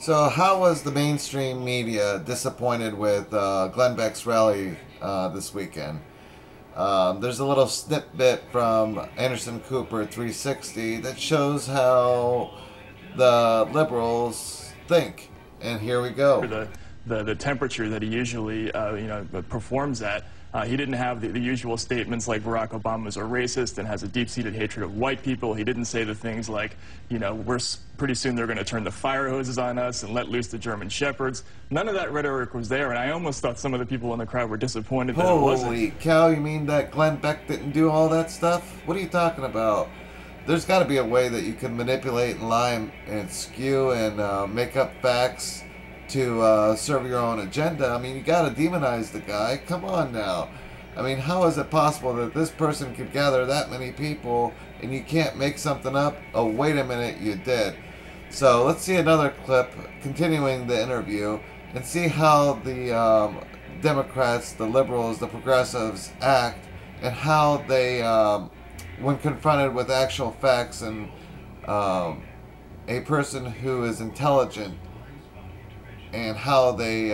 So, how was the mainstream media disappointed with Glenn Beck's rally this weekend? There's a little snippet from Anderson Cooper 360 that shows how the liberals think. And here we go. The temperature that he usually performs at. He didn't have the usual statements like Barack Obama's a racist and has a deep-seated hatred of white people. He didn't say the things like, pretty soon they're going to turn the fire hoses on us and let loose the German shepherds. None of that rhetoric was there, and I almost thought some of the people in the crowd were disappointed that it wasn't. Holy cow, you mean that Glenn Beck didn't do all that stuff? What are you talking about? There's got to be a way that you can manipulate and lie and skew and make up facts to serve your own agenda. I mean, you got to demonize the guy. Come on now. I mean, how is it possible that this person could gather that many people and you can't make something up? Oh, wait a minute, you did. So let's see another clip continuing the interview and see how the Democrats, the liberals, the progressives act and how they, when confronted with actual facts and a person who is intelligent, and how they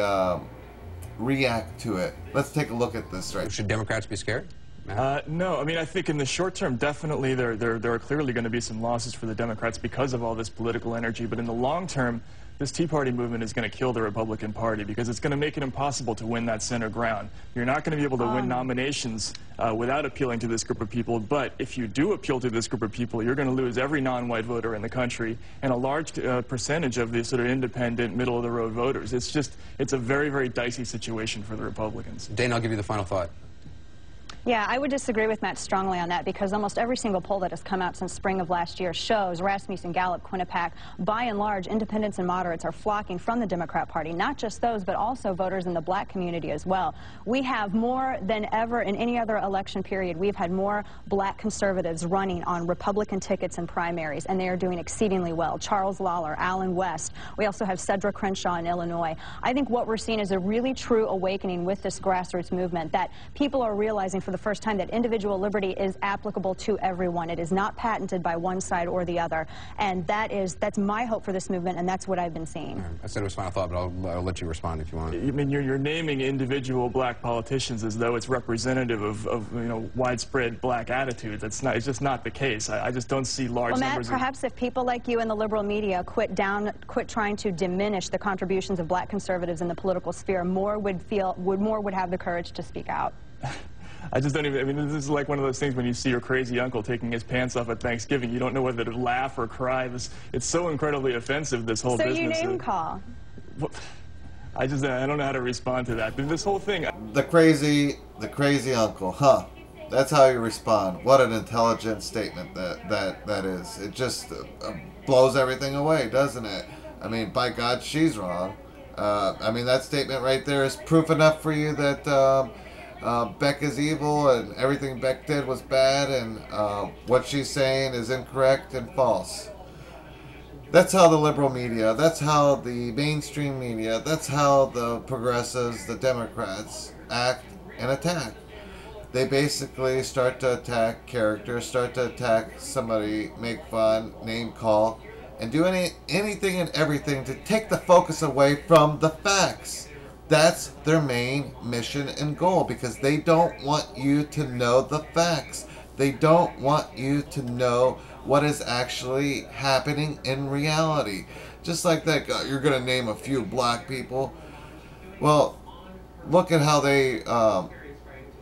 react to it. Let's take a look at this right. Should Democrats be scared? No, I mean, I think in the short term, definitely there are clearly going to be some losses for the Democrats because of all this political energy. But in the long term, this Tea Party movement is going to kill the Republican Party because it's going to make it impossible to win that center ground. You're not going to be able to win nominations without appealing to this group of people. But if you do appeal to this group of people, you're going to lose every non-white voter in the country and a large percentage of the sort of independent, middle-of-the-road voters. It's a very, very dicey situation for the Republicans. Dana, I'll give you the final thought. Yeah, I would disagree with Matt strongly on that because almost every single poll that has come out since spring of last year shows Rasmussen, Gallup, Quinnipiac, by and large, independents and moderates are flocking from the Democrat Party. Not just those, but also voters in the black community as well. We have more than ever in any other election period. We've had more black conservatives running on Republican tickets and primaries, and they are doing exceedingly well. Charles Lawler, Alan West. We also have Cedric Crenshaw in Illinois. I think what we're seeing is a really true awakening with this grassroots movement that people are realizing for the first time that individual liberty is applicable to everyone. It is not patented by one side or the other, and that's my hope for this movement, and that's what I've been seeing. I said it was final thought, but I'll let you respond if you want. I mean, you're naming individual black politicians as though it's representative of widespread black attitudes. It's just not the case. I just don't see large numbers. Matt, perhaps if people like you in the liberal media quit trying to diminish the contributions of black conservatives in the political sphere, more would have the courage to speak out. I just don't even, I mean, this is like one of those things when you see your crazy uncle taking his pants off at Thanksgiving. You don't know whether to laugh or cry. It's so incredibly offensive, this whole business. So you name call. I don't know how to respond to that. This whole thing. The crazy uncle, huh? That's how you respond. What an intelligent statement that is. It just blows everything away, doesn't it? I mean, by God, she's wrong. I mean, that statement right there is proof enough for you that Beck is evil and everything Beck did was bad and what she's saying is incorrect and false. That's how the liberal media, that's how the mainstream media, that's how the progressives, the Democrats act and attack. They basically start to attack characters, start to attack somebody, make fun, name call, and do anything and everything to take the focus away from the facts. That's their main mission and goal because they don't want you to know the facts. They don't want you to know what is actually happening in reality. Just like that guy, you're going to name a few black people. Well, look at how they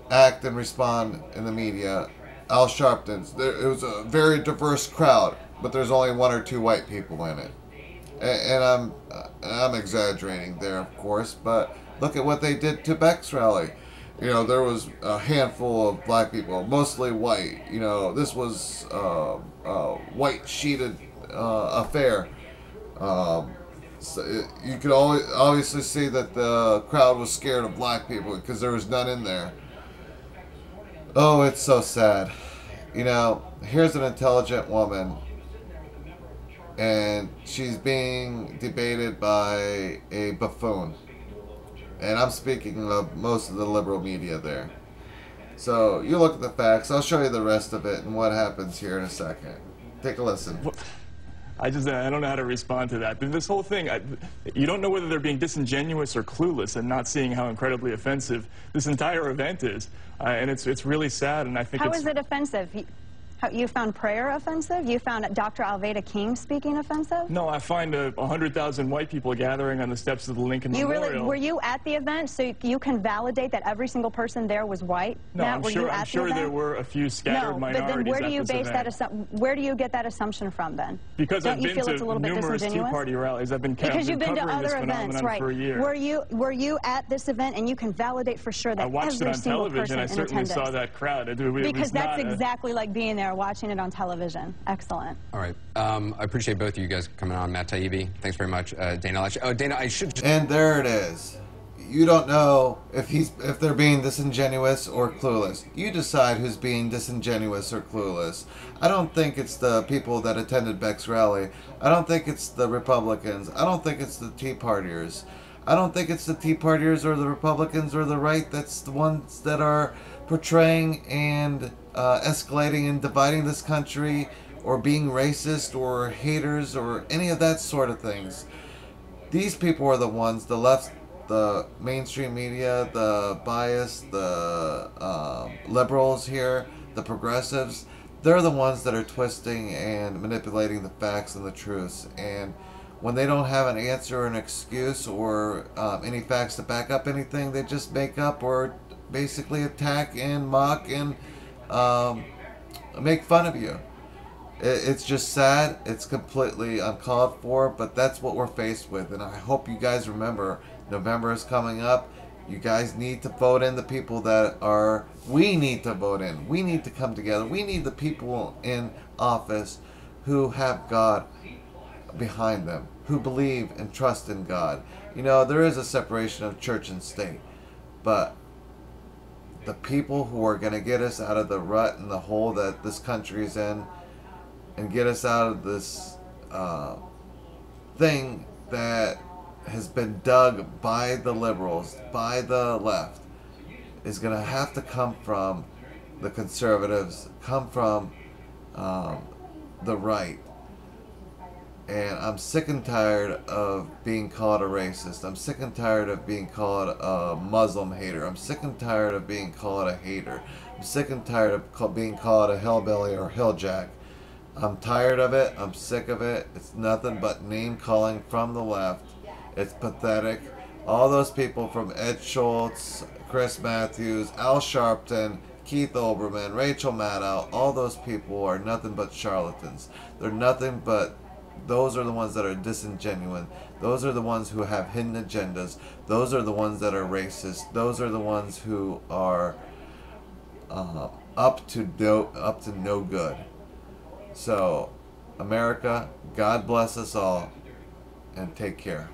act and respond in the media. Al Sharpton's. It was a very diverse crowd, but there's only one or two white people in it. And I'm exaggerating there, of course, but look at what they did to Beck's rally. You know, there was a handful of black people, mostly white. You know, this was a white-sheeted affair. So you could obviously see that the crowd was scared of black people because there was none in there. Oh, it's so sad. You know, here's an intelligent woman, and she's being debated by a buffoon. And I'm speaking of most of the liberal media there. So you look at the facts. I'll show you the rest of it and what happens here in a second. Take a listen. I don't know how to respond to that. This whole thing, you don't know whether they're being disingenuous or clueless and not seeing how incredibly offensive this entire event is. And it's really sad, and I think How is it offensive? You found prayer offensive? You found Dr. Alveda King speaking offensive? No, I find 100,000 white people gathering on the steps of the Lincoln Memorial. Were you at the event so you can validate that every single person there was white? No, Matt, I'm sure there were a few scattered minorities but then where do you at this base event. that where do you get that assumption from then? Because Don't I've you been feel it's a to little bit numerous Tea disingenuous? Party rallies. I've been Because you've been to covering this other events, phenomenon right? for a year. Were you at this event and you can validate for sure that I watched it every on single television. person I in certainly attendance? saw that crowd. Because that's exactly like being there, watching it on television. Excellent. All right. I appreciate both of you guys coming on. Matt Taibbi, thanks very much. Dana Loesch. Oh, Dana, I should. And there it is. You don't know if they're being disingenuous or clueless. You decide who's being disingenuous or clueless. I don't think it's the people that attended Beck's rally. I don't think it's the Republicans. I don't think it's the Tea Partiers. I don't think it's the Tea Partiers or the Republicans or the right that's the ones that are portraying and escalating and dividing this country, or being racist or haters or any of that sort of things. These people are the ones, the left, the mainstream media, the bias, the liberals here, the progressives, they're the ones that are twisting and manipulating the facts and the truths. And when they don't have an answer or an excuse or any facts to back up anything, they just make up or basically attack and mock and make fun of you. It's just sad. It's completely uncalled for, but that's what we're faced with. And I hope you guys remember, November is coming up. You guys need to vote in the people that are, we need to vote in. We need to come together. We need the people in office who have God behind them, who believe and trust in God. You know, there is a separation of church and state, but the people who are going to get us out of the rut and the hole that this country is in and get us out of this thing that has been dug by the liberals, by the left, is going to have to come from the conservatives, come from the right. And I'm sick and tired of being called a racist. I'm sick and tired of being called a Muslim hater. I'm sick and tired of being called a hater. I'm sick and tired of being called a hillbilly or hilljack. I'm tired of it. I'm sick of it. It's nothing but name calling from the left. It's pathetic. All those people from Ed Schultz, Chris Matthews, Al Sharpton, Keith Olbermann, Rachel Maddow, all those people are nothing but charlatans. They're nothing but, those are the ones that are disingenuous. Those are the ones who have hidden agendas. Those are the ones that are racist. Those are the ones who are up to no good. So, America, God bless us all, and take care.